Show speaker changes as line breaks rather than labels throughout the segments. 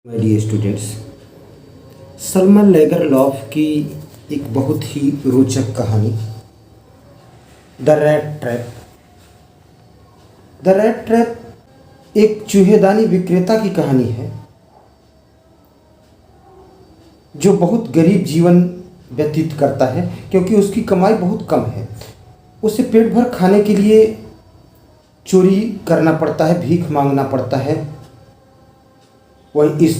My dear students, सल्मा लेगरलॉफ की एक बहुत ही रोचक कहानी the rat trap. The rat trap एक चूहेदानी विक्रेता की कहानी है जो बहुत गरीब जीवन व्यतीत करता है क्योंकि उसकी कमाई बहुत कम है। उसे पेट भर खाने के लिए चोरी करना पड़ता है, भीख मांगना पड़ता है। वह इस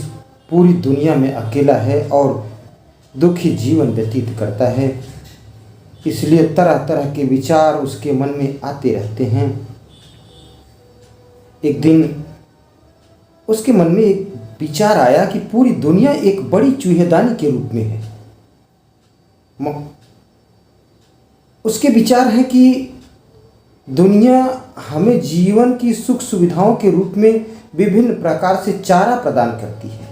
पूरी दुनिया में अकेला है और दुखी जीवन व्यतीत करता है, इसलिए तरह तरह के विचार उसके मन में आते रहते हैं। एक दिन उसके मन में एक विचार आया कि पूरी दुनिया एक बड़ी चूहेदानी के रूप में है। उसके विचार है कि दुनिया हमें जीवन की सुख सुविधाओं के रूप में विभिन्न प्रकार से चारा प्रदान करती है।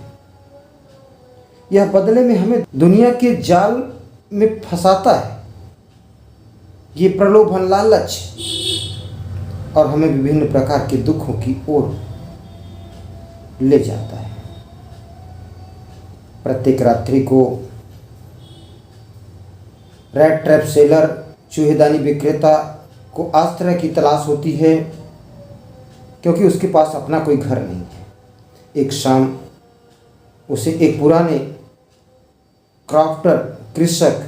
यह बदले में हमें दुनिया के जाल में फंसाता है। ये प्रलोभन, लालच और हमें विभिन्न प्रकार के दुखों की ओर ले जाता है। प्रत्येक रात्रि को रैट ट्रैप सेलर, चूहेदानी विक्रेता को आश्रय की तलाश होती है क्योंकि उसके पास अपना कोई घर नहीं है। एक शाम उसे एक पुराने क्राफ्टर कृषक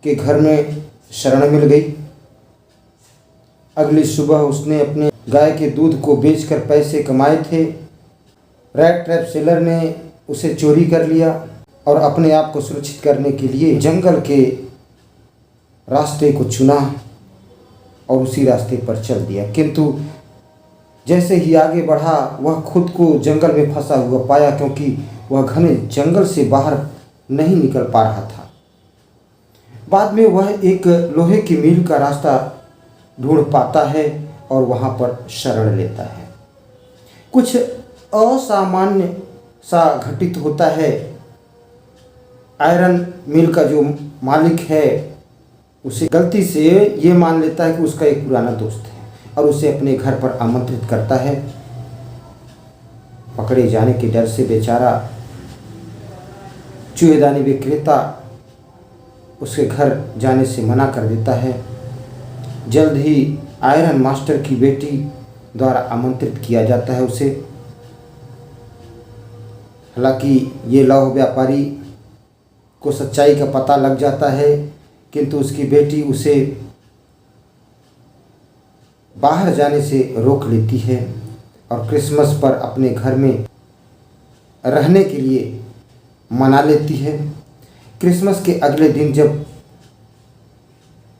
के घर में शरण मिल गई। अगली सुबह उसने अपने गाय के दूध को बेचकर पैसे कमाए थे। रैट ट्रैप सेलर ने उसे चोरी कर लिया और अपने आप को सुरक्षित करने के लिए जंगल के रास्ते को चुना और उसी रास्ते पर चल दिया। किंतु जैसे ही आगे बढ़ा वह खुद को जंगल में फंसा हुआ पाया क्योंकि वह घने जंगल से बाहर नहीं निकल पा रहा था। बाद में वह एक लोहे की मील का रास्ता ढूंढ पाता है और वहाँ पर शरण लेता है। कुछ असामान्य सा घटित होता है। आयरन मिल का जो मालिक है उसे गलती से ये मान लेता है कि उसका एक पुराना दोस्त है और उसे अपने घर पर आमंत्रित करता है। पकड़े जाने के डर से बेचारा चूहेदानी विक्रेता उसके घर जाने से मना कर देता है। जल्द ही आयरन मास्टर की बेटी द्वारा आमंत्रित किया जाता है उसे। हालांकि ये लौह व्यापारी को सच्चाई का पता लग जाता है किंतु उसकी बेटी उसे बाहर जाने से रोक लेती है और क्रिसमस पर अपने घर में रहने के लिए मना लेती है। क्रिसमस के अगले दिन जब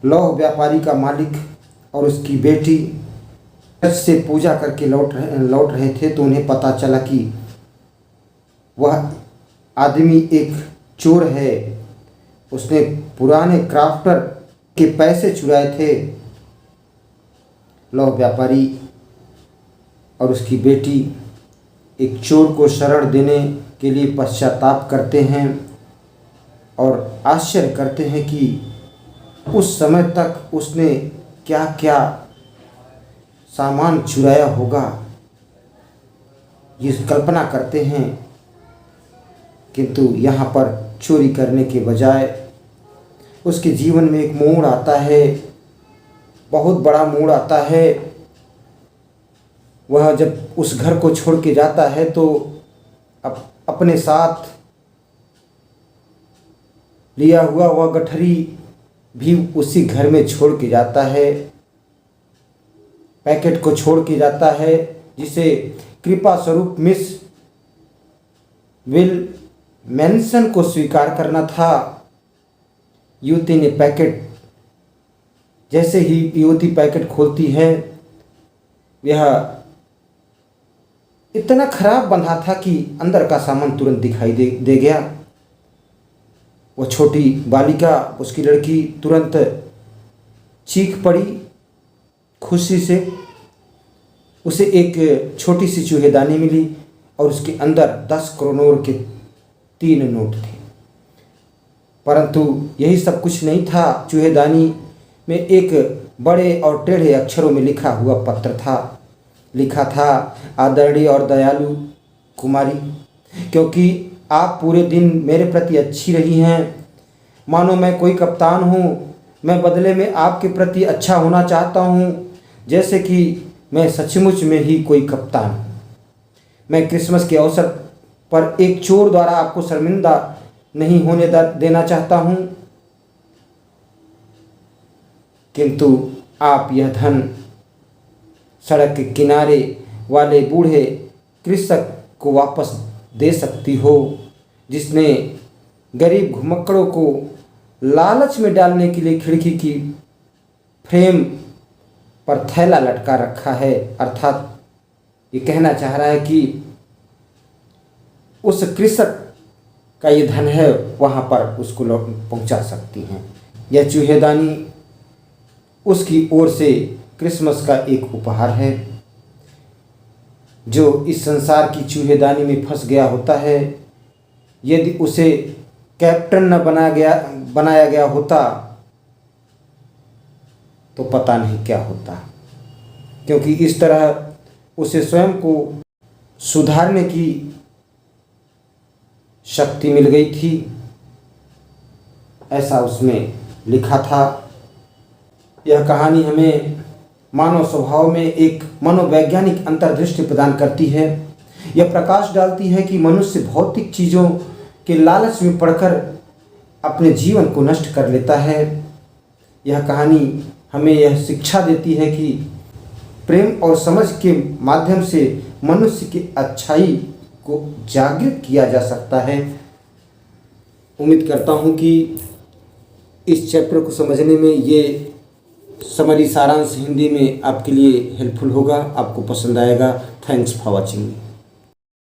लौह व्यापारी का मालिक और उसकी बेटी चर्च से पूजा करके लौट रहे थे तो उन्हें पता चला कि वह आदमी एक चोर है। उसने पुराने क्राफ्टर के पैसे चुराए थे। लौह व्यापारी और उसकी बेटी एक चोर को शरण देने के लिए पश्चाताप करते हैं और आश्चर्य करते हैं कि उस समय तक उसने क्या क्या सामान चुराया होगा। ये कल्पना करते हैं किंतु यहाँ पर चोरी करने के बजाय उसके जीवन में एक मोड़ आता है, बहुत बड़ा मोड़ आता है। वह जब उस घर को छोड़ के जाता है तो अपने साथ लिया हुआ वह गठरी भी उसी घर में छोड़ के जाता है। पैकेट को छोड़ के जाता है जिसे कृपा स्वरूप मिस विल मैनसन को स्वीकार करना था। युवती ने पैकेट, जैसे ही युवती पैकेट खोलती है यह इतना खराब बंधा था कि अंदर का सामान तुरंत दिखाई दे गया। वह छोटी बालिका, उसकी लड़की तुरंत चीख पड़ी खुशी से। उसे एक छोटी सी चूहेदानी मिली और उसके अंदर 10 करोड़ के 3 नोट थे। परंतु यही सब कुछ नहीं था। चूहेदानी में एक बड़े और टेढ़े अक्षरों में लिखा हुआ पत्र था। लिखा था, आदरणीय और दयालु कुमारी, क्योंकि आप पूरे दिन मेरे प्रति अच्छी रही हैं। मानो मैं कोई कप्तान हूँ, मैं बदले में आपके प्रति अच्छा होना चाहता हूँ, जैसे कि मैं सचमुच में ही कोई कप्तान हूँ। मैं क्रिसमस के अवसर पर एक चोर द्वारा आपको शर्मिंदा नहीं होने देना चाहता हूँ, किंतु आप यह धन सड़क के किनारे वाले बूढ़े कृषक को वापस दे सकती हो, जिसने गरीब घुमक्कड़ों को लालच में डालने के लिए खिड़की की फ्रेम पर थैला लटका रखा है। अर्थात ये कहना चाह रहा है कि उस कृषक का ये धन है, वहाँ पर उसको पहुँचा सकती हैं। यह चूहेदानी उसकी ओर से क्रिसमस का एक उपहार है। जो इस संसार की चूहेदानी में फंस गया होता है, यदि उसे कैप्टन न बनाया गया होता तो पता नहीं क्या होता, क्योंकि इस तरह उसे स्वयं को सुधारने की शक्ति मिल गई थी, ऐसा उसमें लिखा था। यह कहानी हमें मानव स्वभाव में एक मनोवैज्ञानिक अंतर्दृष्टि प्रदान करती है। यह प्रकाश डालती है कि मनुष्य भौतिक चीज़ों के लालच में पड़कर अपने जीवन को नष्ट कर लेता है। यह कहानी हमें यह शिक्षा देती है कि प्रेम और समझ के माध्यम से मनुष्य की अच्छाई को जागृत किया जा सकता है। उम्मीद करता हूँ कि इस चैप्टर को समझने में ये समरी सारांश हिंदी में आपके लिए हेल्पफुल होगा, आपको पसंद आएगा। Thanks for watching.